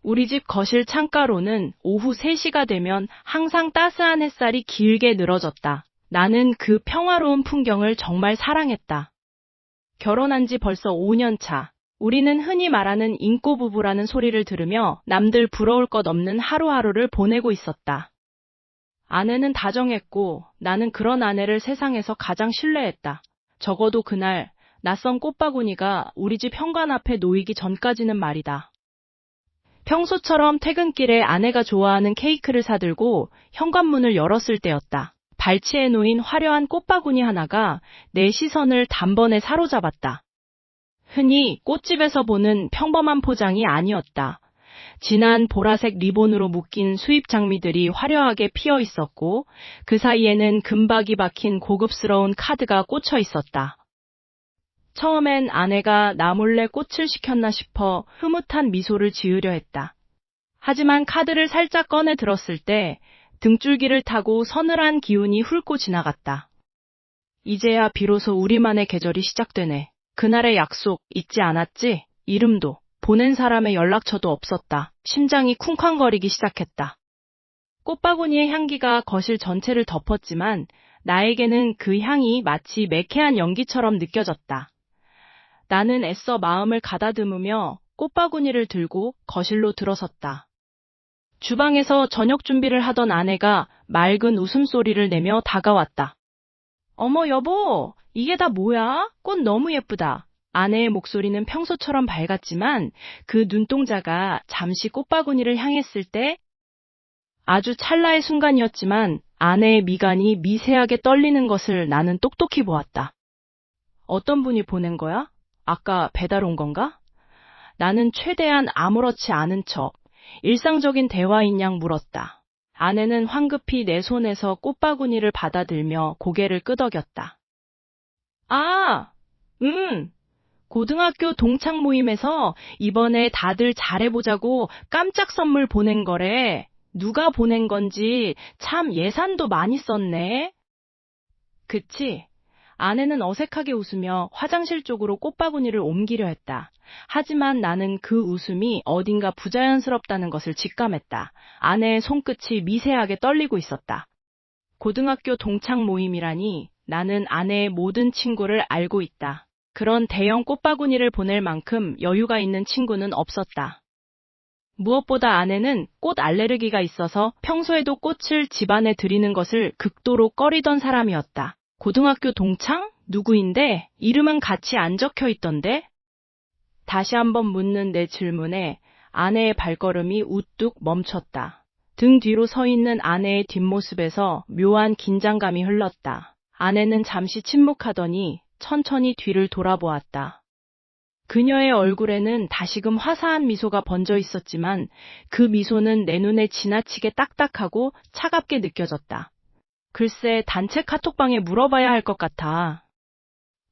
우리 집 거실 창가로는 오후 3시가 되면 항상 따스한 햇살이 길게 늘어졌다. 나는 그 평화로운 풍경을 정말 사랑했다. 결혼한 지 벌써 5년 차. 우리는 흔히 말하는 인꼬 부부라는 소리를 들으며 남들 부러울 것 없는 하루하루를 보내고 있었다. 아내는 다정했고 나는 그런 아내를 세상에서 가장 신뢰했다. 적어도 그날 낯선 꽃바구니가 우리 집 현관 앞에 놓이기 전까지는 말이다. 평소처럼 퇴근길에 아내가 좋아하는 케이크를 사들고 현관문을 열었을 때였다. 발치에 놓인 화려한 꽃바구니 하나가 내 시선을 단번에 사로잡았다. 흔히 꽃집에서 보는 평범한 포장이 아니었다. 진한 보라색 리본으로 묶인 수입 장미들이 화려하게 피어 있었고 그 사이에는 금박이 박힌 고급스러운 카드가 꽂혀 있었다. 처음엔 아내가 나 몰래 꽃을 시켰나 싶어 흐뭇한 미소를 지으려 했다. 하지만 카드를 살짝 꺼내 들었을 때 등줄기를 타고 서늘한 기운이 훑고 지나갔다. 이제야 비로소 우리만의 계절이 시작되네. 그날의 약속 잊지 않았지? 이름도, 보낸 사람의 연락처도 없었다. 심장이 쿵쾅거리기 시작했다. 꽃바구니의 향기가 거실 전체를 덮었지만 나에게는 그 향이 마치 매캐한 연기처럼 느껴졌다. 나는 애써 마음을 가다듬으며 꽃바구니를 들고 거실로 들어섰다. 주방에서 저녁 준비를 하던 아내가 맑은 웃음소리를 내며 다가왔다. 어머 여보, 이게 다 뭐야? 꽃 너무 예쁘다. 아내의 목소리는 평소처럼 밝았지만 그 눈동자가 잠시 꽃바구니를 향했을 때 아주 찰나의 순간이었지만 아내의 미간이 미세하게 떨리는 것을 나는 똑똑히 보았다. 어떤 분이 보낸 거야? 아까 배달 온 건가? 나는 최대한 아무렇지 않은 척 일상적인 대화인 양 물었다. 아내는 황급히 내 손에서 꽃바구니를 받아들며 고개를 끄덕였다. 아, 고등학교 동창 모임에서 이번에 다들 잘해보자고 깜짝 선물 보낸 거래. 누가 보낸 건지 참 예산도 많이 썼네. 그치? 아내는 어색하게 웃으며 화장실 쪽으로 꽃바구니를 옮기려 했다. 하지만 나는 그 웃음이 어딘가 부자연스럽다는 것을 직감했다. 아내의 손끝이 미세하게 떨리고 있었다. 고등학교 동창 모임이라니 나는 아내의 모든 친구를 알고 있다. 그런 대형 꽃바구니를 보낼 만큼 여유가 있는 친구는 없었다. 무엇보다 아내는 꽃 알레르기가 있어서 평소에도 꽃을 집안에 들이는 것을 극도로 꺼리던 사람이었다. 고등학교 동창? 누구인데? 이름은 같이 안 적혀 있던데? 다시 한번 묻는 내 질문에 아내의 발걸음이 우뚝 멈췄다. 등 뒤로 서 있는 아내의 뒷모습에서 묘한 긴장감이 흘렀다. 아내는 잠시 침묵하더니 천천히 뒤를 돌아보았다. 그녀의 얼굴에는 다시금 화사한 미소가 번져 있었지만 그 미소는 내 눈에 지나치게 딱딱하고 차갑게 느껴졌다. 글쎄, 단체 카톡방에 물어봐야 할 것 같아.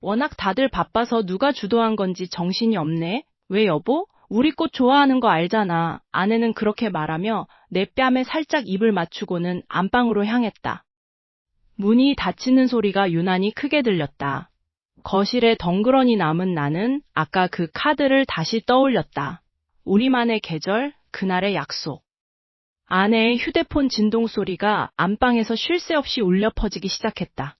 워낙 다들 바빠서 누가 주도한 건지 정신이 없네. 왜 여보? 우리 꽃 좋아하는 거 알잖아. 아내는 그렇게 말하며 내 뺨에 살짝 입을 맞추고는 안방으로 향했다. 문이 닫히는 소리가 유난히 크게 들렸다. 거실에 덩그러니 남은 나는 아까 그 카드를 다시 떠올렸다. 우리만의 계절, 그날의 약속. 아내의 휴대폰 진동 소리가 안방에서 쉴 새 없이 울려 퍼지기 시작했다.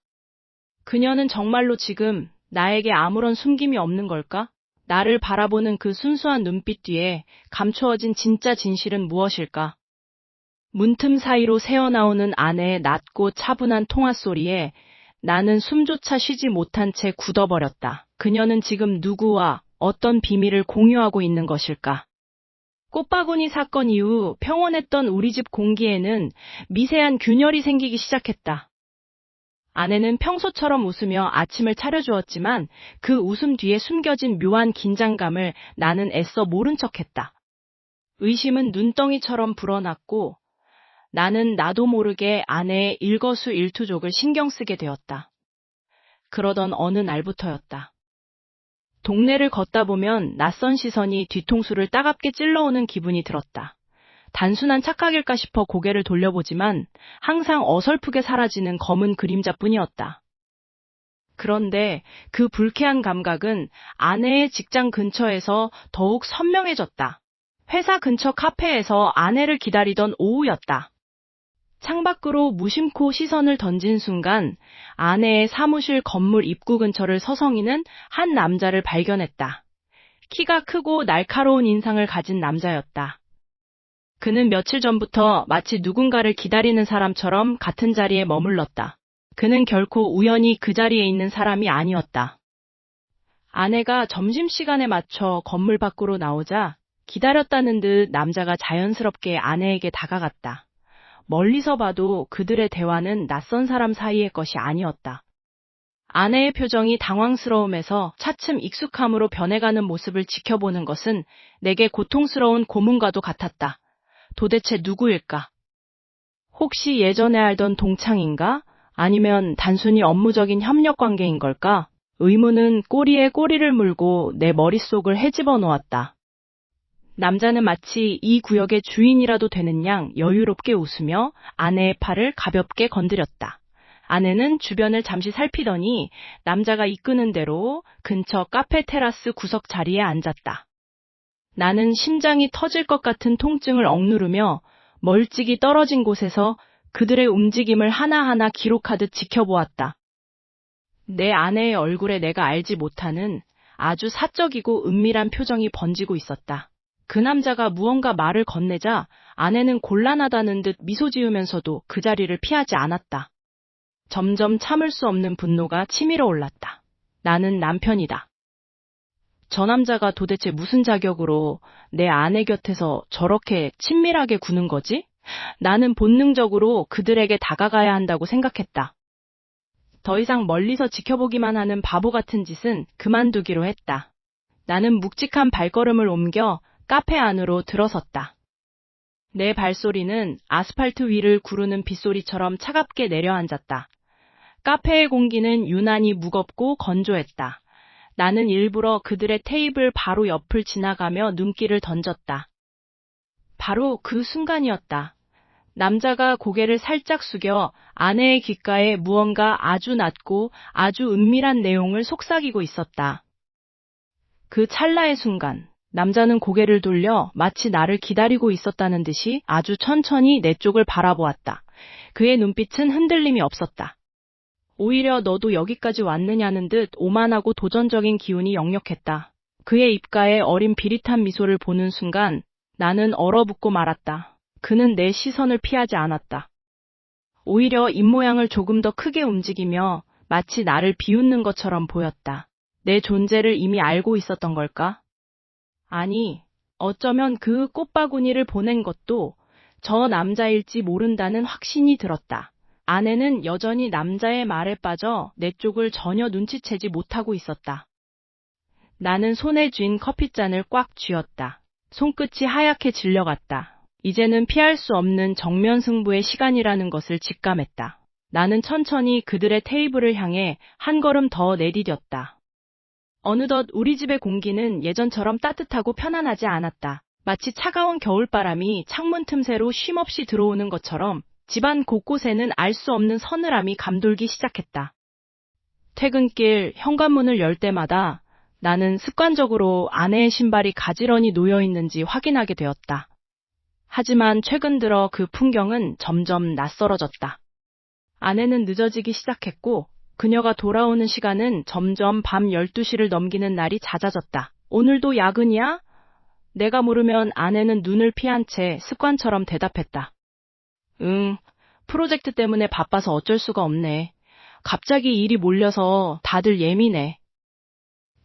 그녀는 정말로 지금 나에게 아무런 숨김이 없는 걸까? 나를 바라보는 그 순수한 눈빛 뒤에 감추어진 진짜 진실은 무엇일까? 문틈 사이로 새어나오는 아내의 낮고 차분한 통화 소리에 나는 숨조차 쉬지 못한 채 굳어버렸다. 그녀는 지금 누구와 어떤 비밀을 공유하고 있는 것일까? 꽃바구니 사건 이후 평온했던 우리 집 공기에는 미세한 균열이 생기기 시작했다. 아내는 평소처럼 웃으며 아침을 차려주었지만 그 웃음 뒤에 숨겨진 묘한 긴장감을 나는 애써 모른 척했다. 의심은 눈덩이처럼 불어났고 나는 나도 모르게 아내의 일거수일투족을 신경 쓰게 되었다. 그러던 어느 날부터였다. 동네를 걷다 보면 낯선 시선이 뒤통수를 따갑게 찔러오는 기분이 들었다. 단순한 착각일까 싶어 고개를 돌려보지만 항상 어설프게 사라지는 검은 그림자뿐이었다. 그런데 그 불쾌한 감각은 아내의 직장 근처에서 더욱 선명해졌다. 회사 근처 카페에서 아내를 기다리던 오후였다. 창밖으로 무심코 시선을 던진 순간 아내의 사무실 건물 입구 근처를 서성이는 한 남자를 발견했다. 키가 크고 날카로운 인상을 가진 남자였다. 그는 며칠 전부터 마치 누군가를 기다리는 사람처럼 같은 자리에 머물렀다. 그는 결코 우연히 그 자리에 있는 사람이 아니었다. 아내가 점심시간에 맞춰 건물 밖으로 나오자 기다렸다는 듯 남자가 자연스럽게 아내에게 다가갔다. 멀리서 봐도 그들의 대화는 낯선 사람 사이의 것이 아니었다. 아내의 표정이 당황스러움에서 차츰 익숙함으로 변해가는 모습을 지켜보는 것은 내게 고통스러운 고문과도 같았다. 도대체 누구일까? 혹시 예전에 알던 동창인가? 아니면 단순히 업무적인 협력 관계인 걸까? 의문은 꼬리에 꼬리를 물고 내 머릿속을 헤집어 놓았다. 남자는 마치 이 구역의 주인이라도 되는 양 여유롭게 웃으며 아내의 팔을 가볍게 건드렸다. 아내는 주변을 잠시 살피더니 남자가 이끄는 대로 근처 카페 테라스 구석 자리에 앉았다. 나는 심장이 터질 것 같은 통증을 억누르며 멀찍이 떨어진 곳에서 그들의 움직임을 하나하나 기록하듯 지켜보았다. 내 아내의 얼굴에 내가 알지 못하는 아주 사적이고 은밀한 표정이 번지고 있었다. 그 남자가 무언가 말을 건네자 아내는 곤란하다는 듯 미소 지으면서도 그 자리를 피하지 않았다. 점점 참을 수 없는 분노가 치밀어 올랐다. 나는 남편이다. 저 남자가 도대체 무슨 자격으로 내 아내 곁에서 저렇게 친밀하게 구는 거지? 나는 본능적으로 그들에게 다가가야 한다고 생각했다. 더 이상 멀리서 지켜보기만 하는 바보 같은 짓은 그만두기로 했다. 나는 묵직한 발걸음을 옮겨 카페 안으로 들어섰다. 내 발소리는 아스팔트 위를 구르는 빗소리처럼 차갑게 내려앉았다. 카페의 공기는 유난히 무겁고 건조했다. 나는 일부러 그들의 테이블 바로 옆을 지나가며 눈길을 던졌다. 바로 그 순간이었다. 남자가 고개를 살짝 숙여 아내의 귓가에 무언가 아주 낮고 아주 은밀한 내용을 속삭이고 있었다. 그 찰나의 순간, 남자는 고개를 돌려 마치 나를 기다리고 있었다는 듯이 아주 천천히 내 쪽을 바라보았다. 그의 눈빛은 흔들림이 없었다. 오히려 너도 여기까지 왔느냐는 듯 오만하고 도전적인 기운이 역력했다. 그의 입가에 어린 비릿한 미소를 보는 순간 나는 얼어붙고 말았다. 그는 내 시선을 피하지 않았다. 오히려 입모양을 조금 더 크게 움직이며 마치 나를 비웃는 것처럼 보였다. 내 존재를 이미 알고 있었던 걸까? 아니, 어쩌면 그 꽃바구니를 보낸 것도 저 남자일지 모른다는 확신이 들었다. 아내는 여전히 남자의 말에 빠져 내 쪽을 전혀 눈치채지 못하고 있었다. 나는 손에 쥔 커피잔을 꽉 쥐었다. 손끝이 하얗게 질려갔다. 이제는 피할 수 없는 정면 승부의 시간이라는 것을 직감했다. 나는 천천히 그들의 테이블을 향해 한 걸음 더 내디뎠다. 어느덧 우리 집의 공기는 예전처럼 따뜻하고 편안하지 않았다. 마치 차가운 겨울바람이 창문 틈새로 쉼없이 들어오는 것처럼 집안 곳곳에는 알 수 없는 서늘함이 감돌기 시작했다. 퇴근길 현관문을 열 때마다 나는 습관적으로 아내의 신발이 가지런히 놓여 있는지 확인하게 되었다. 하지만 최근 들어 그 풍경은 점점 낯설어졌다. 아내는 늦어지기 시작했고 그녀가 돌아오는 시간은 점점 밤 12시를 넘기는 날이 잦아졌다. 오늘도 야근이야? 내가 물으면 아내는 눈을 피한 채 습관처럼 대답했다. 응, 프로젝트 때문에 바빠서 어쩔 수가 없네. 갑자기 일이 몰려서 다들 예민해.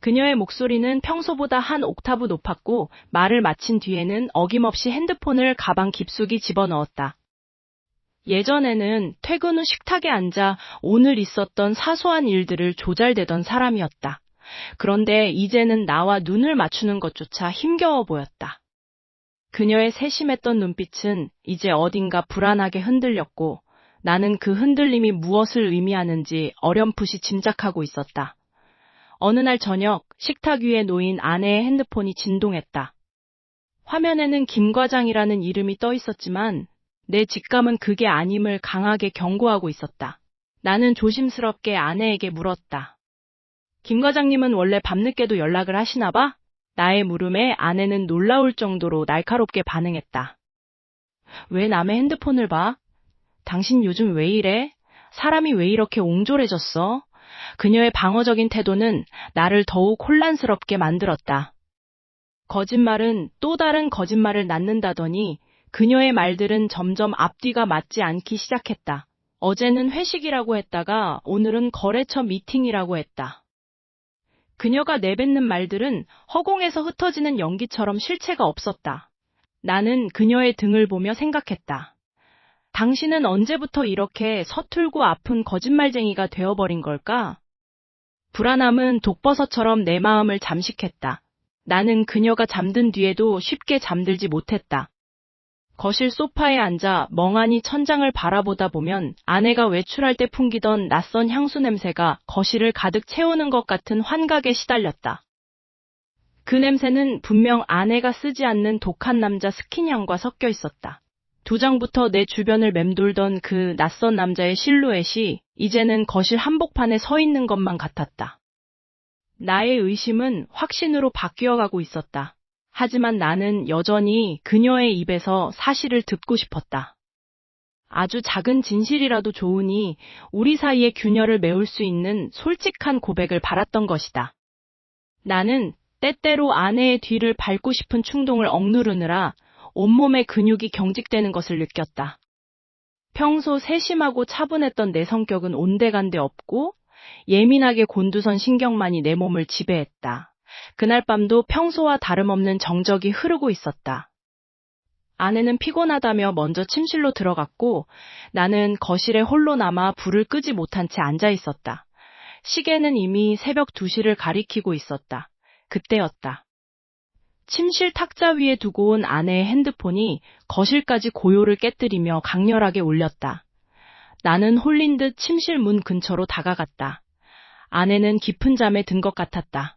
그녀의 목소리는 평소보다 한 옥타브 높았고 말을 마친 뒤에는 어김없이 핸드폰을 가방 깊숙이 집어넣었다. 예전에는 퇴근 후 식탁에 앉아 오늘 있었던 사소한 일들을 조잘대던 사람이었다. 그런데 이제는 나와 눈을 맞추는 것조차 힘겨워 보였다. 그녀의 세심했던 눈빛은 이제 어딘가 불안하게 흔들렸고 나는 그 흔들림이 무엇을 의미하는지 어렴풋이 짐작하고 있었다. 어느 날 저녁 식탁 위에 놓인 아내의 핸드폰이 진동했다. 화면에는 김 과장이라는 이름이 떠 있었지만 내 직감은 그게 아님을 강하게 경고하고 있었다. 나는 조심스럽게 아내에게 물었다. 김 과장님은 원래 밤늦게도 연락을 하시나 봐? 나의 물음에 아내는 놀라울 정도로 날카롭게 반응했다. 왜 남의 핸드폰을 봐? 당신 요즘 왜 이래? 사람이 왜 이렇게 옹졸해졌어? 그녀의 방어적인 태도는 나를 더욱 혼란스럽게 만들었다. 거짓말은 또 다른 거짓말을 낳는다더니 그녀의 말들은 점점 앞뒤가 맞지 않기 시작했다. 어제는 회식이라고 했다가 오늘은 거래처 미팅이라고 했다. 그녀가 내뱉는 말들은 허공에서 흩어지는 연기처럼 실체가 없었다. 나는 그녀의 등을 보며 생각했다. 당신은 언제부터 이렇게 서툴고 아픈 거짓말쟁이가 되어버린 걸까? 불안함은 독버섯처럼 내 마음을 잠식했다. 나는 그녀가 잠든 뒤에도 쉽게 잠들지 못했다. 거실 소파에 앉아 멍하니 천장을 바라보다 보면 아내가 외출할 때 풍기던 낯선 향수 냄새가 거실을 가득 채우는 것 같은 환각에 시달렸다. 그 냄새는 분명 아내가 쓰지 않는 독한 남자 스킨향과 섞여 있었다. 두 장부터 내 주변을 맴돌던 그 낯선 남자의 실루엣이 이제는 거실 한복판에 서 있는 것만 같았다. 나의 의심은 확신으로 바뀌어가고 있었다. 하지만 나는 여전히 그녀의 입에서 사실을 듣고 싶었다. 아주 작은 진실이라도 좋으니 우리 사이의 균열을 메울 수 있는 솔직한 고백을 바랐던 것이다. 나는 때때로 아내의 뒤를 밟고 싶은 충동을 억누르느라 온몸의 근육이 경직되는 것을 느꼈다. 평소 세심하고 차분했던 내 성격은 온데간데 없고 예민하게 곤두선 신경만이 내 몸을 지배했다. 그날 밤도 평소와 다름없는 정적이 흐르고 있었다. 아내는 피곤하다며 먼저 침실로 들어갔고 나는 거실에 홀로 남아 불을 끄지 못한 채 앉아 있었다. 시계는 이미 새벽 2시를 가리키고 있었다. 그때였다. 침실 탁자 위에 두고 온 아내의 핸드폰이 거실까지 고요를 깨뜨리며 강렬하게 울렸다. 나는 홀린 듯 침실 문 근처로 다가갔다. 아내는 깊은 잠에 든 것 같았다.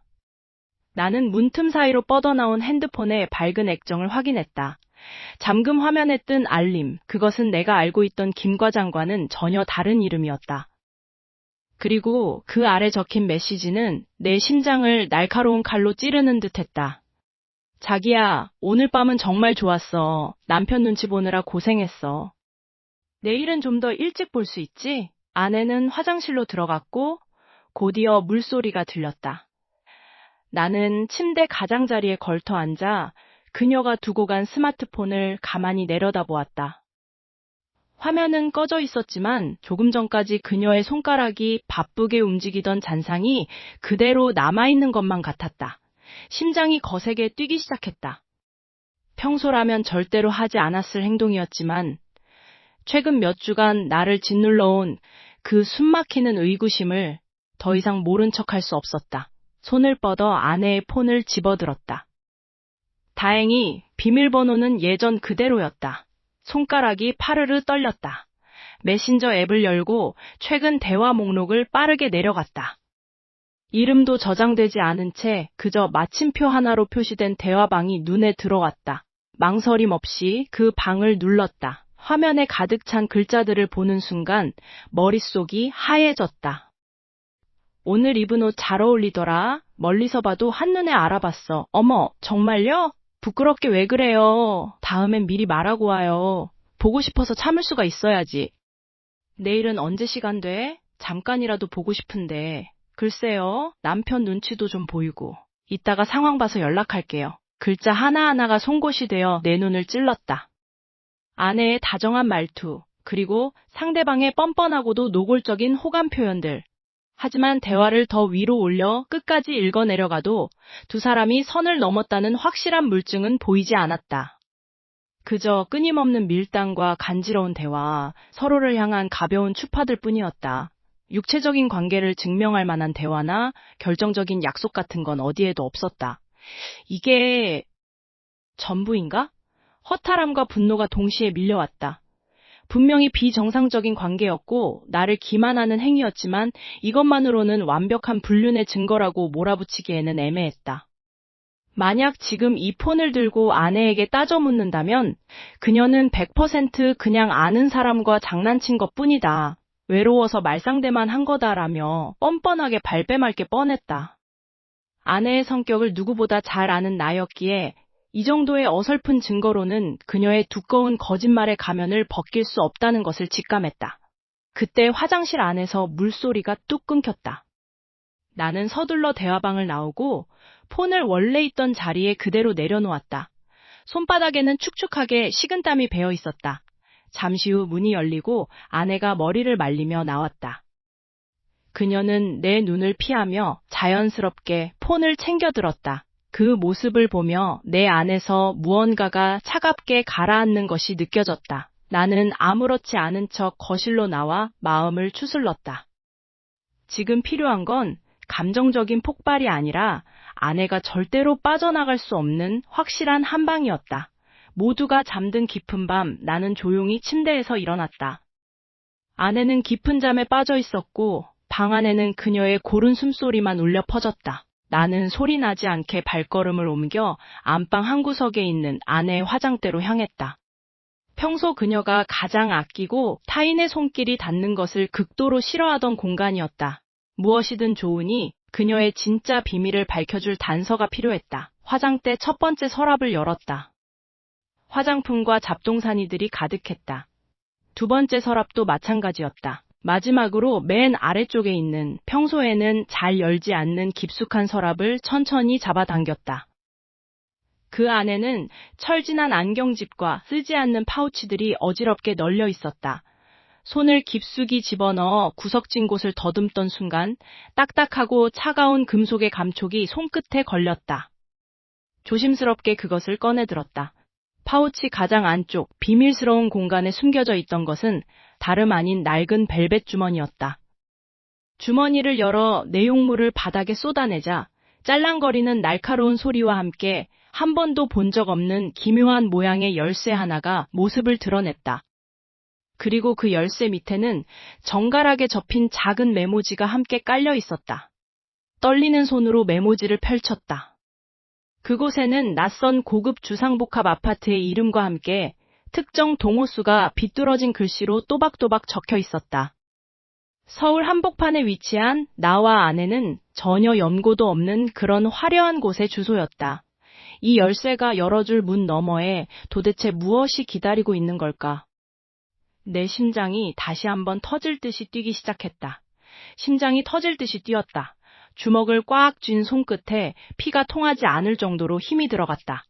나는 문틈 사이로 뻗어나온 핸드폰의 밝은 액정을 확인했다. 잠금 화면에 뜬 알림, 그것은 내가 알고 있던 김 과장과는 전혀 다른 이름이었다. 그리고 그 아래 적힌 메시지는 내 심장을 날카로운 칼로 찌르는 듯했다. 자기야, 오늘 밤은 정말 좋았어. 남편 눈치 보느라 고생했어. 내일은 좀 더 일찍 볼 수 있지? 아내는 화장실로 들어갔고 곧이어 물소리가 들렸다. 나는 침대 가장자리에 걸터 앉아 그녀가 두고 간 스마트폰을 가만히 내려다보았다. 화면은 꺼져 있었지만 조금 전까지 그녀의 손가락이 바쁘게 움직이던 잔상이 그대로 남아있는 것만 같았다. 심장이 거세게 뛰기 시작했다. 평소라면 절대로 하지 않았을 행동이었지만 최근 몇 주간 나를 짓눌러온 그 숨막히는 의구심을 더 이상 모른 척할 수 없었다. 손을 뻗어 아내의 폰을 집어들었다. 다행히 비밀번호는 예전 그대로였다. 손가락이 파르르 떨렸다. 메신저 앱을 열고 최근 대화 목록을 빠르게 내려갔다. 이름도 저장되지 않은 채 그저 마침표 하나로 표시된 대화방이 눈에 들어왔다. 망설임 없이 그 방을 눌렀다. 화면에 가득 찬 글자들을 보는 순간 머릿속이 하얘졌다. 오늘 입은 옷 잘 어울리더라. 멀리서 봐도 한눈에 알아봤어. 어머, 정말요? 부끄럽게 왜 그래요? 다음엔 미리 말하고 와요. 보고 싶어서 참을 수가 있어야지. 내일은 언제 시간 돼? 잠깐이라도 보고 싶은데. 글쎄요, 남편 눈치도 좀 보이고. 이따가 상황 봐서 연락할게요. 글자 하나하나가 송곳이 되어 내 눈을 찔렀다. 아내의 다정한 말투, 그리고 상대방의 뻔뻔하고도 노골적인 호감 표현들. 하지만 대화를 더 위로 올려 끝까지 읽어내려가도 두 사람이 선을 넘었다는 확실한 물증은 보이지 않았다. 그저 끊임없는 밀당과 간지러운 대화, 서로를 향한 가벼운 추파들 뿐이었다. 육체적인 관계를 증명할 만한 대화나 결정적인 약속 같은 건 어디에도 없었다. 이게 전부인가? 허탈함과 분노가 동시에 밀려왔다. 분명히 비정상적인 관계였고 나를 기만하는 행위였지만 이것만으로는 완벽한 불륜의 증거라고 몰아붙이기에는 애매했다. 만약 지금 이 폰을 들고 아내에게 따져 묻는다면 그녀는 100% 그냥 아는 사람과 장난친 것뿐이다. 외로워서 말상대만 한 거다라며 뻔뻔하게 발뺌할 게 뻔했다. 아내의 성격을 누구보다 잘 아는 나였기에 이 정도의 어설픈 증거로는 그녀의 두꺼운 거짓말의 가면을 벗길 수 없다는 것을 직감했다. 그때 화장실 안에서 물소리가 뚝 끊겼다. 나는 서둘러 대화방을 나오고 폰을 원래 있던 자리에 그대로 내려놓았다. 손바닥에는 축축하게 식은땀이 배어 있었다. 잠시 후 문이 열리고 아내가 머리를 말리며 나왔다. 그녀는 내 눈을 피하며 자연스럽게 폰을 챙겨들었다. 그 모습을 보며 내 안에서 무언가가 차갑게 가라앉는 것이 느껴졌다. 나는 아무렇지 않은 척 거실로 나와 마음을 추슬렀다. 지금 필요한 건 감정적인 폭발이 아니라 아내가 절대로 빠져나갈 수 없는 확실한 한 방이었다. 모두가 잠든 깊은 밤 나는 조용히 침대에서 일어났다. 아내는 깊은 잠에 빠져 있었고 방 안에는 그녀의 고른 숨소리만 울려 퍼졌다. 나는 소리 나지 않게 발걸음을 옮겨 안방 한 구석에 있는 아내의 화장대로 향했다. 평소 그녀가 가장 아끼고 타인의 손길이 닿는 것을 극도로 싫어하던 공간이었다. 무엇이든 좋으니 그녀의 진짜 비밀을 밝혀줄 단서가 필요했다. 화장대 첫 번째 서랍을 열었다. 화장품과 잡동사니들이 가득했다. 두 번째 서랍도 마찬가지였다. 마지막으로 맨 아래쪽에 있는 평소에는 잘 열지 않는 깊숙한 서랍을 천천히 잡아당겼다. 그 안에는 철진한 안경집과 쓰지 않는 파우치들이 어지럽게 널려 있었다. 손을 깊숙이 집어넣어 구석진 곳을 더듬던 순간 딱딱하고 차가운 금속의 감촉이 손끝에 걸렸다. 조심스럽게 그것을 꺼내들었다. 파우치 가장 안쪽 비밀스러운 공간에 숨겨져 있던 것은 다름 아닌 낡은 벨벳 주머니였다. 주머니를 열어 내용물을 바닥에 쏟아내자 짤랑거리는 날카로운 소리와 함께 한 번도 본 적 없는 기묘한 모양의 열쇠 하나가 모습을 드러냈다. 그리고 그 열쇠 밑에는 정갈하게 접힌 작은 메모지가 함께 깔려 있었다. 떨리는 손으로 메모지를 펼쳤다. 그곳에는 낯선 고급 주상복합 아파트의 이름과 함께 특정 동호수가 비뚤어진 글씨로 또박또박 적혀 있었다. 서울 한복판에 위치한 나와 아내는 전혀 연고도 없는 그런 화려한 곳의 주소였다. 이 열쇠가 열어줄 문 너머에 도대체 무엇이 기다리고 있는 걸까? 내 심장이 다시 한번 터질 듯이 뛰기 시작했다. 심장이 터질 듯이 뛰었다. 주먹을 꽉 쥔 손끝에 피가 통하지 않을 정도로 힘이 들어갔다.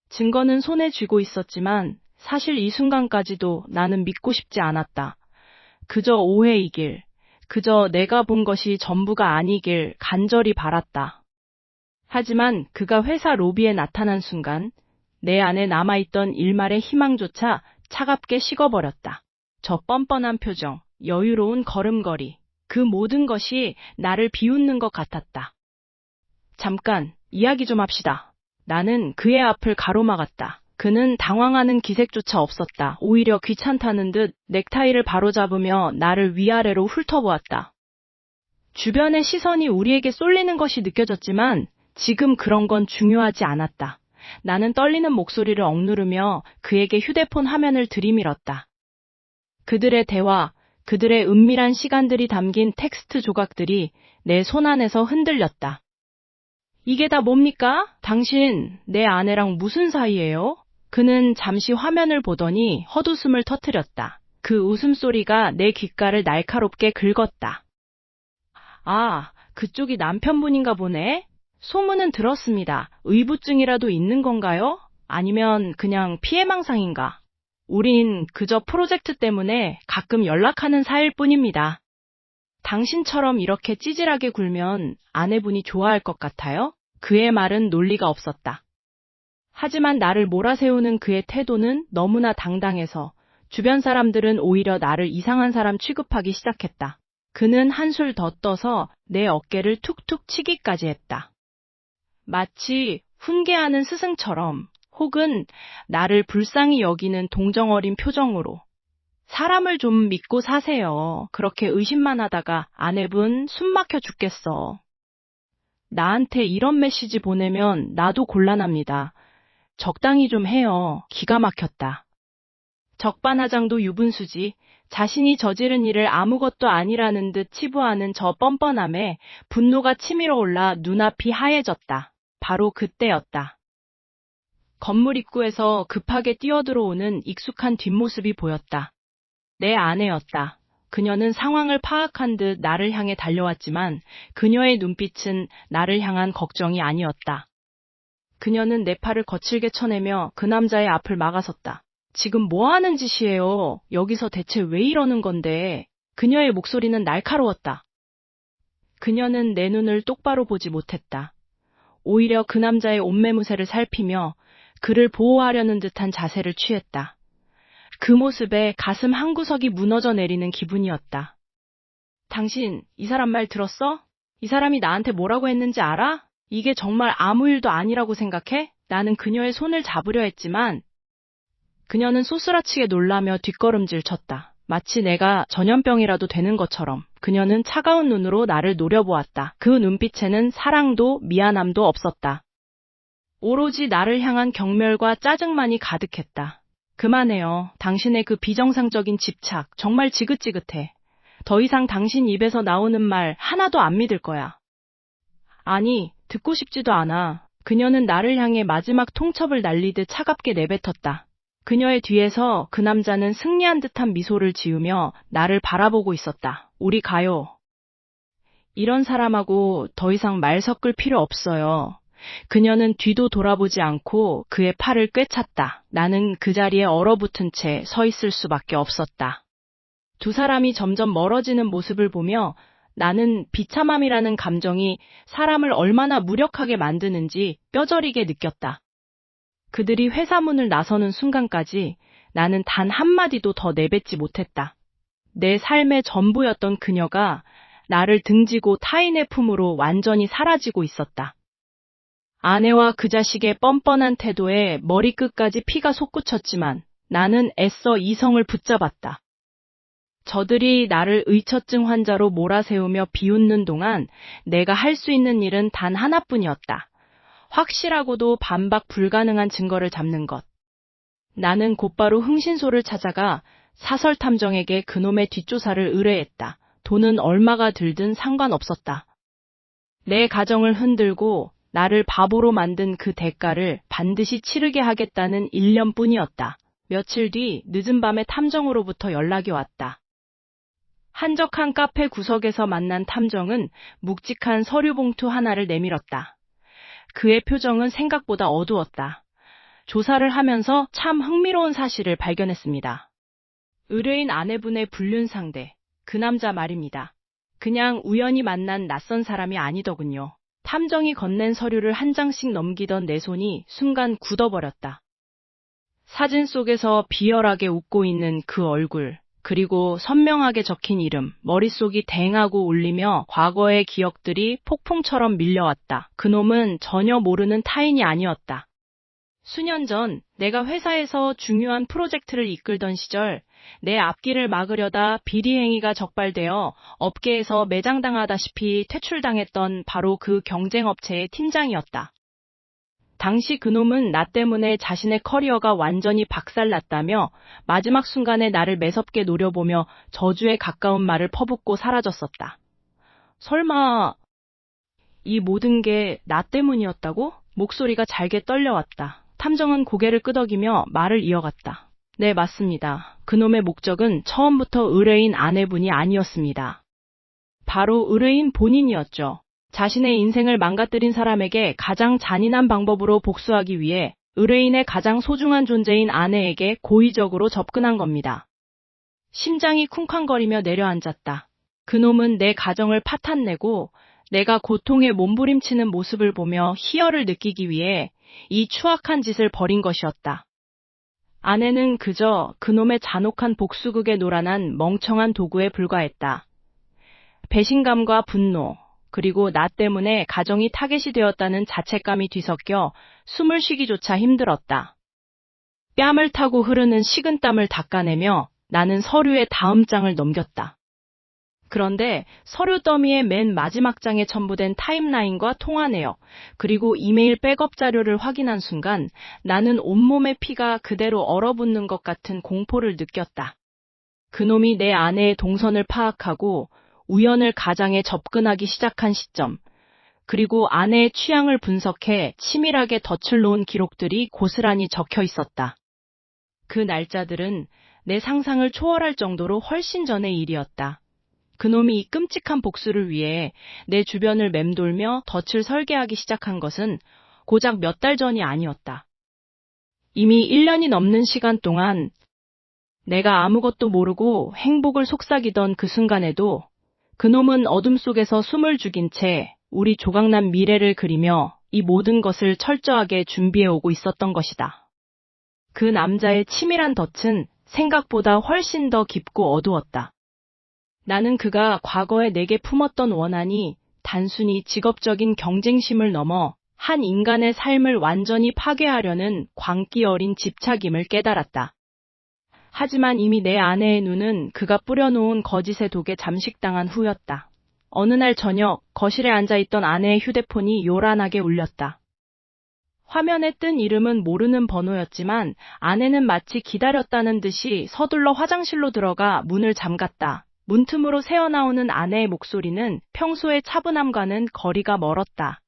증거는 손에 쥐고 있었지만 사실 이 순간까지도 나는 믿고 싶지 않았다. 그저 오해이길, 그저 내가 본 것이 전부가 아니길 간절히 바랐다. 하지만 그가 회사 로비에 나타난 순간 내 안에 남아있던 일말의 희망조차 차갑게 식어버렸다. 저 뻔뻔한 표정, 여유로운 걸음걸이, 그 모든 것이 나를 비웃는 것 같았다. 잠깐, 이야기 좀 합시다. 나는 그의 앞을 가로막았다. 그는 당황하는 기색조차 없었다. 오히려 귀찮다는 듯 넥타이를 바로잡으며 나를 위아래로 훑어보았다. 주변의 시선이 우리에게 쏠리는 것이 느껴졌지만 지금 그런 건 중요하지 않았다. 나는 떨리는 목소리를 억누르며 그에게 휴대폰 화면을 들이밀었다. 그들의 대화, 그들의 은밀한 시간들이 담긴 텍스트 조각들이 내 손 안에서 흔들렸다. 이게 다 뭡니까? 당신, 내 아내랑 무슨 사이예요? 그는 잠시 화면을 보더니 헛웃음을 터뜨렸다. 그 웃음소리가 내 귓가를 날카롭게 긁었다. 아, 그쪽이 남편분인가 보네? 소문은 들었습니다. 의부증이라도 있는 건가요? 아니면 그냥 피해망상인가? 우린 그저 프로젝트 때문에 가끔 연락하는 사이일 뿐입니다. 당신처럼 이렇게 찌질하게 굴면 아내분이 좋아할 것 같아요? 그의 말은 논리가 없었다. 하지만 나를 몰아세우는 그의 태도는 너무나 당당해서 주변 사람들은 오히려 나를 이상한 사람 취급하기 시작했다. 그는 한술 더 떠서 내 어깨를 툭툭 치기까지 했다. 마치 훈계하는 스승처럼 혹은 나를 불쌍히 여기는 동정어린 표정으로. 사람을 좀 믿고 사세요. 그렇게 의심만 하다가 아내분 숨 막혀 죽겠어. 나한테 이런 메시지 보내면 나도 곤란합니다. 적당히 좀 해요. 기가 막혔다. 적반하장도 유분수지. 자신이 저지른 일을 아무것도 아니라는 듯 치부하는 저 뻔뻔함에 분노가 치밀어 올라 눈앞이 하얘졌다. 바로 그때였다. 건물 입구에서 급하게 뛰어들어오는 익숙한 뒷모습이 보였다. 내 아내였다. 그녀는 상황을 파악한 듯 나를 향해 달려왔지만 그녀의 눈빛은 나를 향한 걱정이 아니었다. 그녀는 내 팔을 거칠게 쳐내며 그 남자의 앞을 막아섰다. 지금 뭐 하는 짓이에요? 여기서 대체 왜 이러는 건데? 그녀의 목소리는 날카로웠다. 그녀는 내 눈을 똑바로 보지 못했다. 오히려 그 남자의 옷매무새를 살피며 그를 보호하려는 듯한 자세를 취했다. 그 모습에 가슴 한구석이 무너져 내리는 기분이었다. 당신, 이 사람 말 들었어? 이 사람이 나한테 뭐라고 했는지 알아? 이게 정말 아무 일도 아니라고 생각해? 나는 그녀의 손을 잡으려 했지만 그녀는 소스라치게 놀라며 뒷걸음질 쳤다. 마치 내가 전염병이라도 되는 것처럼 그녀는 차가운 눈으로 나를 노려보았다. 그 눈빛에는 사랑도 미안함도 없었다. 오로지 나를 향한 경멸과 짜증만이 가득했다. 그만해요. 당신의 그 비정상적인 집착 정말 지긋지긋해. 더 이상 당신 입에서 나오는 말 하나도 안 믿을 거야. 아니, 듣고 싶지도 않아. 그녀는 나를 향해 마지막 통첩을 날리듯 차갑게 내뱉었다. 그녀의 뒤에서 그 남자는 승리한 듯한 미소를 지으며 나를 바라보고 있었다. 우리 가요. 이런 사람하고 더 이상 말 섞을 필요 없어요. 그녀는 뒤도 돌아보지 않고 그의 팔을 꿰찼다. 나는 그 자리에 얼어붙은 채 서 있을 수밖에 없었다. 두 사람이 점점 멀어지는 모습을 보며 나는 비참함이라는 감정이 사람을 얼마나 무력하게 만드는지 뼈저리게 느꼈다. 그들이 회사 문을 나서는 순간까지 나는 단 한마디도 더 내뱉지 못했다. 내 삶의 전부였던 그녀가 나를 등지고 타인의 품으로 완전히 사라지고 있었다. 아내와 그 자식의 뻔뻔한 태도에 머리끝까지 피가 솟구쳤지만 나는 애써 이성을 붙잡았다. 저들이 나를 의처증 환자로 몰아세우며 비웃는 동안 내가 할 수 있는 일은 단 하나뿐이었다. 확실하고도 반박 불가능한 증거를 잡는 것. 나는 곧바로 흥신소를 찾아가 사설탐정에게 그놈의 뒷조사를 의뢰했다. 돈은 얼마가 들든 상관없었다. 내 가정을 흔들고 나를 바보로 만든 그 대가를 반드시 치르게 하겠다는 일념뿐이었다. 며칠 뒤 늦은 밤에 탐정으로부터 연락이 왔다. 한적한 카페 구석에서 만난 탐정은 묵직한 서류 봉투 하나를 내밀었다. 그의 표정은 생각보다 어두웠다. 조사를 하면서 참 흥미로운 사실을 발견했습니다. 의뢰인 아내분의 불륜 상대, 그 남자 말입니다. 그냥 우연히 만난 낯선 사람이 아니더군요. 탐정이 건넨 서류를 한 장씩 넘기던 내 손이 순간 굳어버렸다. 사진 속에서 비열하게 웃고 있는 그 얼굴, 그리고 선명하게 적힌 이름, 머릿속이 댕하고 울리며 과거의 기억들이 폭풍처럼 밀려왔다. 그놈은 전혀 모르는 타인이 아니었다. 수년 전 내가 회사에서 중요한 프로젝트를 이끌던 시절 내 앞길을 막으려다 비리 행위가 적발되어 업계에서 매장당하다시피 퇴출당했던 바로 그 경쟁업체의 팀장이었다. 당시 그놈은 나 때문에 자신의 커리어가 완전히 박살났다며 마지막 순간에 나를 매섭게 노려보며 저주에 가까운 말을 퍼붓고 사라졌었다. 설마 이 모든 게 나 때문이었다고? 목소리가 잘게 떨려왔다. 탐정은 고개를 끄덕이며 말을 이어갔다. 네, 맞습니다. 그놈의 목적은 처음부터 의뢰인 아내분이 아니었습니다. 바로 의뢰인 본인이었죠. 자신의 인생을 망가뜨린 사람에게 가장 잔인한 방법으로 복수하기 위해 의뢰인의 가장 소중한 존재인 아내에게 고의적으로 접근한 겁니다. 심장이 쿵쾅거리며 내려앉았다. 그놈은 내 가정을 파탄내고 내가 고통에 몸부림치는 모습을 보며 희열을 느끼기 위해 이 추악한 짓을 벌인 것이었다. 아내는 그저 그놈의 잔혹한 복수극에 놀아난 멍청한 도구에 불과했다. 배신감과 분노, 그리고 나 때문에 가정이 타겟이 되었다는 자책감이 뒤섞여 숨을 쉬기조차 힘들었다. 뺨을 타고 흐르는 식은땀을 닦아내며 나는 서류의 다음 장을 넘겼다. 그런데 서류 더미의 맨 마지막 장에 첨부된 타임라인과 통화 내역, 그리고 이메일 백업 자료를 확인한 순간 나는 온몸의 피가 그대로 얼어붙는 것 같은 공포를 느꼈다. 그놈이 내 아내의 동선을 파악하고 우연을 가장에 접근하기 시작한 시점, 그리고 아내의 취향을 분석해 치밀하게 덫을 놓은 기록들이 고스란히 적혀 있었다. 그 날짜들은 내 상상을 초월할 정도로 훨씬 전의 일이었다. 그놈이 이 끔찍한 복수를 위해 내 주변을 맴돌며 덫을 설계하기 시작한 것은 고작 몇 달 전이 아니었다. 이미 1년이 넘는 시간 동안 내가 아무것도 모르고 행복을 속삭이던 그 순간에도 그놈은 어둠 속에서 숨을 죽인 채 우리 조각난 미래를 그리며 이 모든 것을 철저하게 준비해오고 있었던 것이다. 그 남자의 치밀한 덫은 생각보다 훨씬 더 깊고 어두웠다. 나는 그가 과거에 내게 품었던 원한이 단순히 직업적인 경쟁심을 넘어 한 인간의 삶을 완전히 파괴하려는 광기 어린 집착임을 깨달았다. 하지만 이미 내 아내의 눈은 그가 뿌려놓은 거짓의 독에 잠식당한 후였다. 어느 날 저녁 거실에 앉아있던 아내의 휴대폰이 요란하게 울렸다. 화면에 뜬 이름은 모르는 번호였지만 아내는 마치 기다렸다는 듯이 서둘러 화장실로 들어가 문을 잠갔다. 문틈으로 새어나오는 아내의 목소리는 평소의 차분함과는 거리가 멀었다.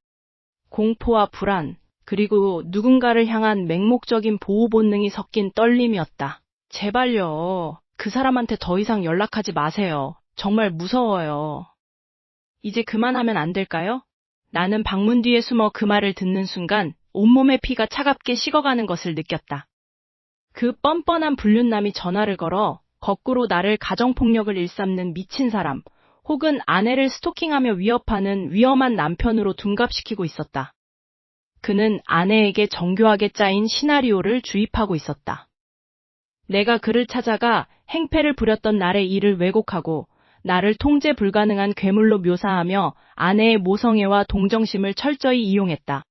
공포와 불안, 그리고 누군가를 향한 맹목적인 보호 본능이 섞인 떨림이었다. 제발요. 그 사람한테 더 이상 연락하지 마세요. 정말 무서워요. 이제 그만하면 안 될까요? 나는 방문 뒤에 숨어 그 말을 듣는 순간 온몸의 피가 차갑게 식어가는 것을 느꼈다. 그 뻔뻔한 불륜남이 전화를 걸어 거꾸로 나를 가정폭력을 일삼는 미친 사람, 혹은 아내를 스토킹하며 위협하는 위험한 남편으로 둔갑시키고 있었다. 그는 아내에게 정교하게 짜인 시나리오를 주입하고 있었다. 내가 그를 찾아가 행패를 부렸던 날의 일을 왜곡하고 나를 통제 불가능한 괴물로 묘사하며 아내의 모성애와 동정심을 철저히 이용했다.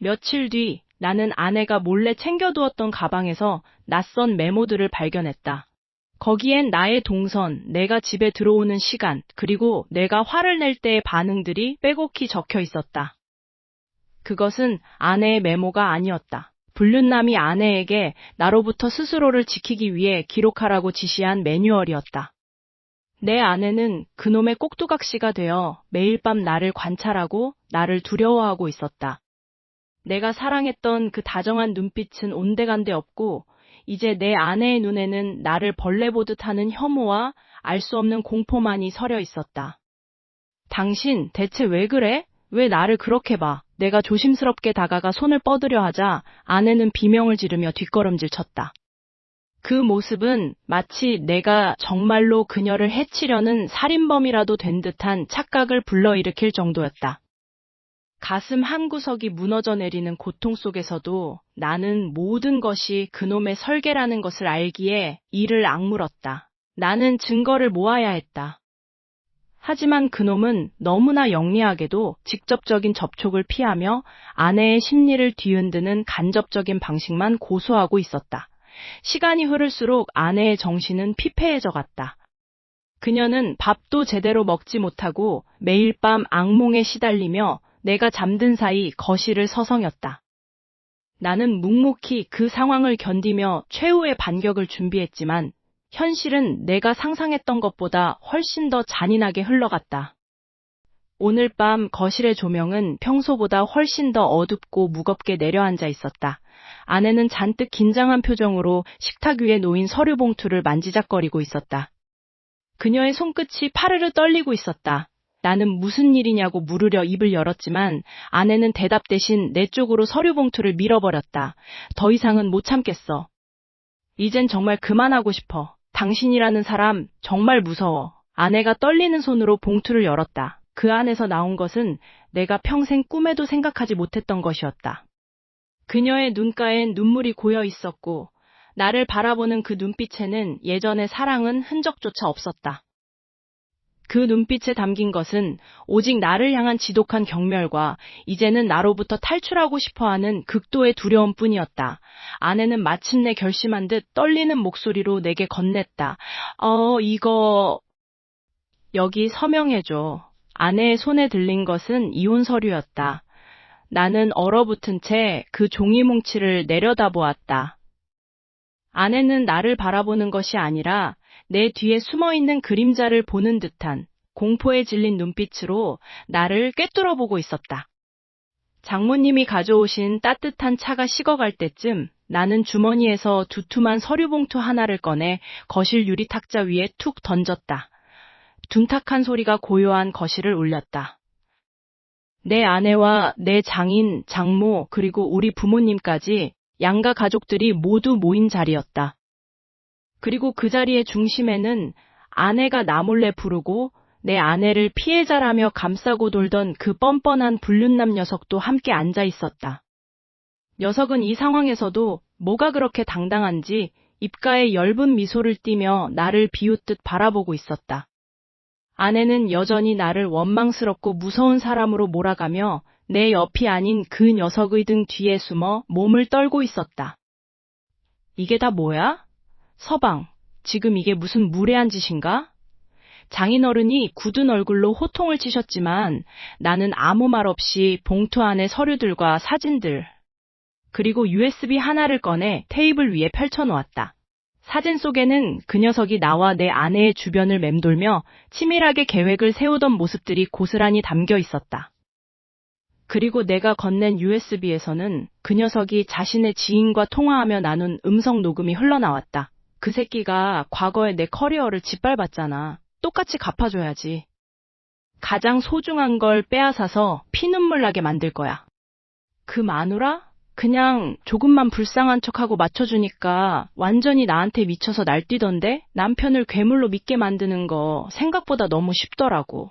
며칠 뒤 나는 아내가 몰래 챙겨두었던 가방에서 낯선 메모들을 발견했다. 거기엔 나의 동선, 내가 집에 들어오는 시간, 그리고 내가 화를 낼 때의 반응들이 빼곡히 적혀 있었다. 그것은 아내의 메모가 아니었다. 불륜남이 아내에게 나로부터 스스로를 지키기 위해 기록하라고 지시한 매뉴얼이었다. 내 아내는 그놈의 꼭두각시가 되어 매일 밤 나를 관찰하고 나를 두려워하고 있었다. 내가 사랑했던 그 다정한 눈빛은 온데간데 없고 이제 내 아내의 눈에는 나를 벌레 보듯 하는 혐오와 알 수 없는 공포만이 서려 있었다. 당신 대체 왜 그래? 왜 나를 그렇게 봐? 내가 조심스럽게 다가가 손을 뻗으려 하자 아내는 비명을 지르며 뒷걸음질 쳤다. 그 모습은 마치 내가 정말로 그녀를 해치려는 살인범이라도 된 듯한 착각을 불러일으킬 정도였다. 가슴 한구석이 무너져 내리는 고통 속에서도 나는 모든 것이 그놈의 설계라는 것을 알기에 이를 악물었다. 나는 증거를 모아야 했다. 하지만 그놈은 너무나 영리하게도 직접적인 접촉을 피하며 아내의 심리를 뒤흔드는 간접적인 방식만 고수하고 있었다. 시간이 흐를수록 아내의 정신은 피폐해져 갔다. 그녀는 밥도 제대로 먹지 못하고 매일 밤 악몽에 시달리며 내가 잠든 사이 거실을 서성였다. 나는 묵묵히 그 상황을 견디며 최후의 반격을 준비했지만 현실은 내가 상상했던 것보다 훨씬 더 잔인하게 흘러갔다. 오늘 밤 거실의 조명은 평소보다 훨씬 더 어둡고 무겁게 내려앉아 있었다. 아내는 잔뜩 긴장한 표정으로 식탁 위에 놓인 서류 봉투를 만지작거리고 있었다. 그녀의 손끝이 파르르 떨리고 있었다. 나는 무슨 일이냐고 물으려 입을 열었지만 아내는 대답 대신 내 쪽으로 서류 봉투를 밀어버렸다. 더 이상은 못 참겠어. 이젠 정말 그만하고 싶어. 당신이라는 사람 정말 무서워. 아내가 떨리는 손으로 봉투를 열었다. 그 안에서 나온 것은 내가 평생 꿈에도 생각하지 못했던 것이었다. 그녀의 눈가엔 눈물이 고여 있었고 나를 바라보는 그 눈빛에는 예전의 사랑은 흔적조차 없었다. 그 눈빛에 담긴 것은 오직 나를 향한 지독한 경멸과 이제는 나로부터 탈출하고 싶어하는 극도의 두려움뿐이었다. 아내는 마침내 결심한 듯 떨리는 목소리로 내게 건넸다. 이거... 여기 서명해줘. 아내의 손에 들린 것은 이혼 서류였다. 나는 얼어붙은 채 그 종이 뭉치를 내려다보았다. 아내는 나를 바라보는 것이 아니라 내 뒤에 숨어있는 그림자를 보는 듯한 공포에 질린 눈빛으로 나를 꿰뚫어보고 있었다. 장모님이 가져오신 따뜻한 차가 식어갈 때쯤 나는 주머니에서 두툼한 서류 봉투 하나를 꺼내 거실 유리 탁자 위에 툭 던졌다. 둔탁한 소리가 고요한 거실을 울렸다. 내 아내와 내 장인, 장모, 그리고 우리 부모님까지 양가 가족들이 모두 모인 자리였다. 그리고 그 자리의 중심에는 아내가 나 몰래 부르고 내 아내를 피해자라며 감싸고 돌던 그 뻔뻔한 불륜남 녀석도 함께 앉아 있었다. 녀석은 이 상황에서도 뭐가 그렇게 당당한지 입가에 엷은 미소를 띠며 나를 비웃듯 바라보고 있었다. 아내는 여전히 나를 원망스럽고 무서운 사람으로 몰아가며 내 옆이 아닌 그 녀석의 등 뒤에 숨어 몸을 떨고 있었다. 이게 다 뭐야? 서방, 지금 이게 무슨 무례한 짓인가? 장인어른이 굳은 얼굴로 호통을 치셨지만 나는 아무 말 없이 봉투 안에 서류들과 사진들, 그리고 USB 하나를 꺼내 테이블 위에 펼쳐놓았다. 사진 속에는 그 녀석이 나와 내 아내의 주변을 맴돌며 치밀하게 계획을 세우던 모습들이 고스란히 담겨 있었다. 그리고 내가 건넨 USB에서는 그 녀석이 자신의 지인과 통화하며 나눈 음성 녹음이 흘러나왔다. 그 새끼가 과거에 내 커리어를 짓밟았잖아. 똑같이 갚아줘야지. 가장 소중한 걸 빼앗아서 피눈물 나게 만들 거야. 그 마누라? 그냥 조금만 불쌍한 척하고 맞춰주니까 완전히 나한테 미쳐서 날뛰던데 남편을 괴물로 믿게 만드는 거 생각보다 너무 쉽더라고.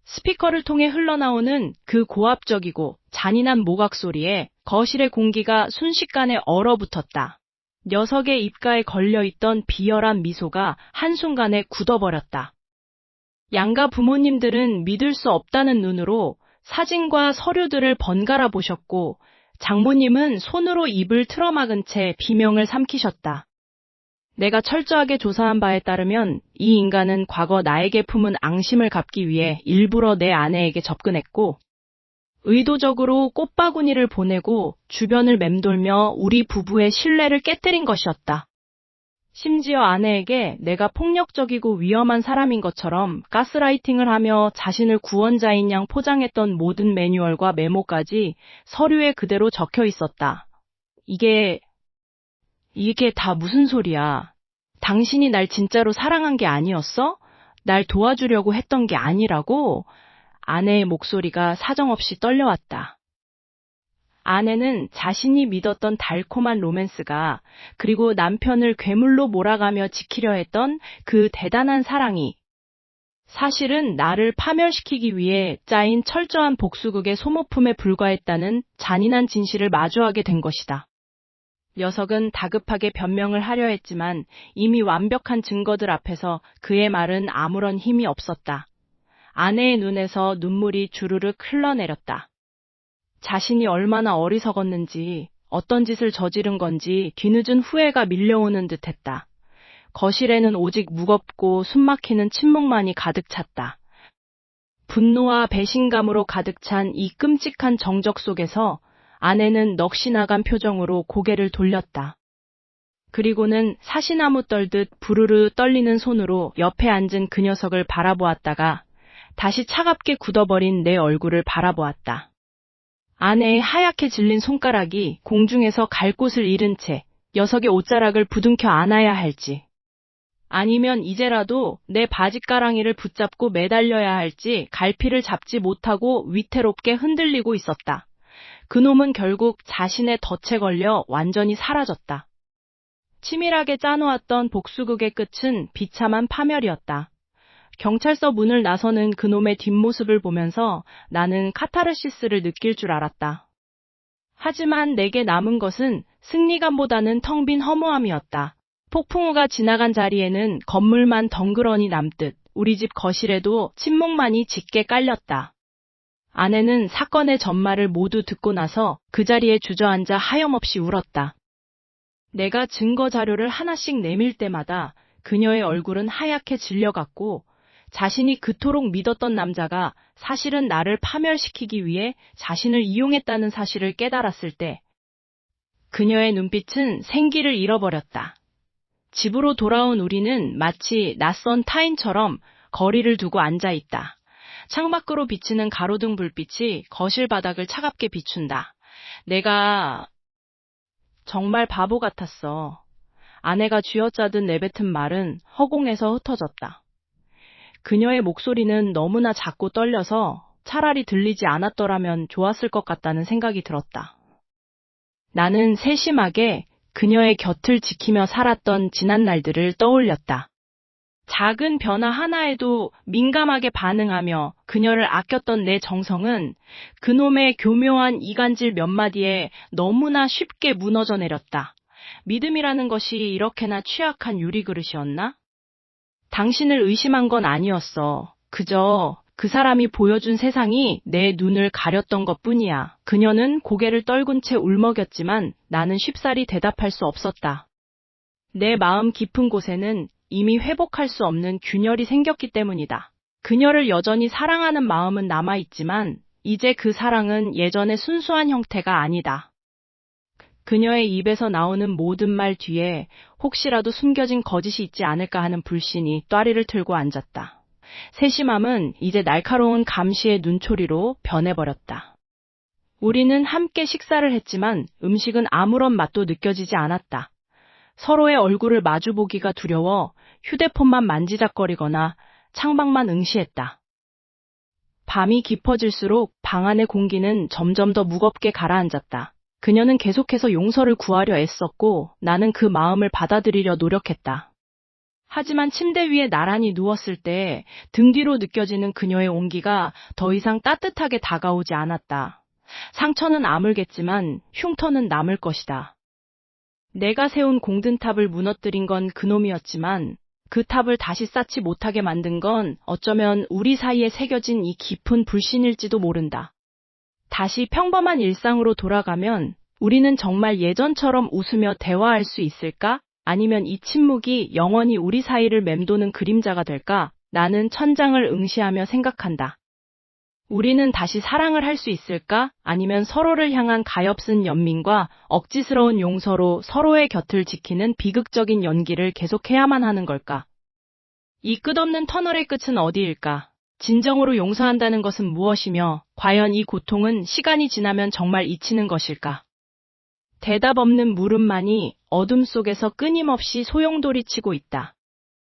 스피커를 통해 흘러나오는 그 고압적이고 잔인한 모각 소리에 거실의 공기가 순식간에 얼어붙었다. 녀석의 입가에 걸려있던 비열한 미소가 한순간에 굳어버렸다. 양가 부모님들은 믿을 수 없다는 눈으로 사진과 서류들을 번갈아 보셨고 장모님은 손으로 입을 틀어막은 채 비명을 삼키셨다. 내가 철저하게 조사한 바에 따르면 이 인간은 과거 나에게 품은 앙심을 갚기 위해 일부러 내 아내에게 접근했고 의도적으로 꽃바구니를 보내고 주변을 맴돌며 우리 부부의 신뢰를 깨뜨린 것이었다. 심지어 아내에게 내가 폭력적이고 위험한 사람인 것처럼 가스라이팅을 하며 자신을 구원자인 양 포장했던 모든 매뉴얼과 메모까지 서류에 그대로 적혀 있었다. 이게 다 무슨 소리야? 당신이 날 진짜로 사랑한 게 아니었어? 날 도와주려고 했던 게 아니라고? 아내의 목소리가 사정없이 떨려왔다. 아내는 자신이 믿었던 달콤한 로맨스가 그리고 남편을 괴물로 몰아가며 지키려 했던 그 대단한 사랑이 사실은 나를 파멸시키기 위해 짜인 철저한 복수극의 소모품에 불과했다는 잔인한 진실을 마주하게 된 것이다. 녀석은 다급하게 변명을 하려 했지만 이미 완벽한 증거들 앞에서 그의 말은 아무런 힘이 없었다. 아내의 눈에서 눈물이 주르륵 흘러내렸다. 자신이 얼마나 어리석었는지, 어떤 짓을 저지른 건지 뒤늦은 후회가 밀려오는 듯했다. 거실에는 오직 무겁고 숨막히는 침묵만이 가득 찼다. 분노와 배신감으로 가득 찬 이 끔찍한 정적 속에서 아내는 넋이 나간 표정으로 고개를 돌렸다. 그리고는 사시나무 떨듯 부르르 떨리는 손으로 옆에 앉은 그 녀석을 바라보았다가 다시 차갑게 굳어버린 내 얼굴을 바라보았다. 아내의 하얗게 질린 손가락이 공중에서 갈 곳을 잃은 채 녀석의 옷자락을 부둥켜 안아야 할지, 아니면 이제라도 내 바짓가랑이를 붙잡고 매달려야 할지 갈피를 잡지 못하고 위태롭게 흔들리고 있었다. 그놈은 결국 자신의 덫에 걸려 완전히 사라졌다. 치밀하게 짜놓았던 복수극의 끝은 비참한 파멸이었다. 경찰서 문을 나서는 그놈의 뒷모습을 보면서 나는 카타르시스를 느낄 줄 알았다. 하지만 내게 남은 것은 승리감보다는 텅 빈 허무함이었다. 폭풍우가 지나간 자리에는 건물만 덩그러니 남듯 우리 집 거실에도 침묵만이 짙게 깔렸다. 아내는 사건의 전말을 모두 듣고 나서 그 자리에 주저앉아 하염없이 울었다. 내가 증거 자료를 하나씩 내밀 때마다 그녀의 얼굴은 하얗게 질려갔고 자신이 그토록 믿었던 남자가 사실은 나를 파멸시키기 위해 자신을 이용했다는 사실을 깨달았을 때 그녀의 눈빛은 생기를 잃어버렸다. 집으로 돌아온 우리는 마치 낯선 타인처럼 거리를 두고 앉아 있다. 창밖으로 비치는 가로등 불빛이 거실 바닥을 차갑게 비춘다. 내가 정말 바보 같았어. 아내가 쥐어짜듯 내뱉은 말은 허공에서 흩어졌다. 그녀의 목소리는 너무나 작고 떨려서 차라리 들리지 않았더라면 좋았을 것 같다는 생각이 들었다. 나는 세심하게 그녀의 곁을 지키며 살았던 지난 날들을 떠올렸다. 작은 변화 하나에도 민감하게 반응하며 그녀를 아꼈던 내 정성은 그놈의 교묘한 이간질 몇 마디에 너무나 쉽게 무너져 내렸다. 믿음이라는 것이 이렇게나 취약한 유리그릇이었나? 당신을 의심한 건 아니었어. 그저 그 사람이 보여준 세상이 내 눈을 가렸던 것뿐이야. 그녀는 고개를 떨군 채 울먹였지만 나는 쉽사리 대답할 수 없었다. 내 마음 깊은 곳에는 이미 회복할 수 없는 균열이 생겼기 때문이다. 그녀를 여전히 사랑하는 마음은 남아있지만 이제 그 사랑은 예전의 순수한 형태가 아니다. 그녀의 입에서 나오는 모든 말 뒤에 혹시라도 숨겨진 거짓이 있지 않을까 하는 불신이 또아리를 틀고 앉았다. 세심함은 이제 날카로운 감시의 눈초리로 변해버렸다. 우리는 함께 식사를 했지만 음식은 아무런 맛도 느껴지지 않았다. 서로의 얼굴을 마주보기가 두려워 휴대폰만 만지작거리거나 창밖만 응시했다. 밤이 깊어질수록 방 안의 공기는 점점 더 무겁게 가라앉았다. 그녀는 계속해서 용서를 구하려 애썼고 나는 그 마음을 받아들이려 노력했다. 하지만 침대 위에 나란히 누웠을 때 등 뒤로 느껴지는 그녀의 온기가 더 이상 따뜻하게 다가오지 않았다. 상처는 아물겠지만 흉터는 남을 것이다. 내가 세운 공든탑을 무너뜨린 건 그놈이었지만 그 탑을 다시 쌓지 못하게 만든 건 어쩌면 우리 사이에 새겨진 이 깊은 불신일지도 모른다. 다시 평범한 일상으로 돌아가면 우리는 정말 예전처럼 웃으며 대화할 수 있을까? 아니면 이 침묵이 영원히 우리 사이를 맴도는 그림자가 될까? 나는 천장을 응시하며 생각한다. 우리는 다시 사랑을 할 수 있을까? 아니면 서로를 향한 가엾은 연민과 억지스러운 용서로 서로의 곁을 지키는 비극적인 연기를 계속해야만 하는 걸까? 이 끝없는 터널의 끝은 어디일까? 진정으로 용서한다는 것은 무엇이며 과연 이 고통은 시간이 지나면 정말 잊히는 것일까? 대답 없는 물음만이 어둠 속에서 끊임없이 소용돌이치고 있다.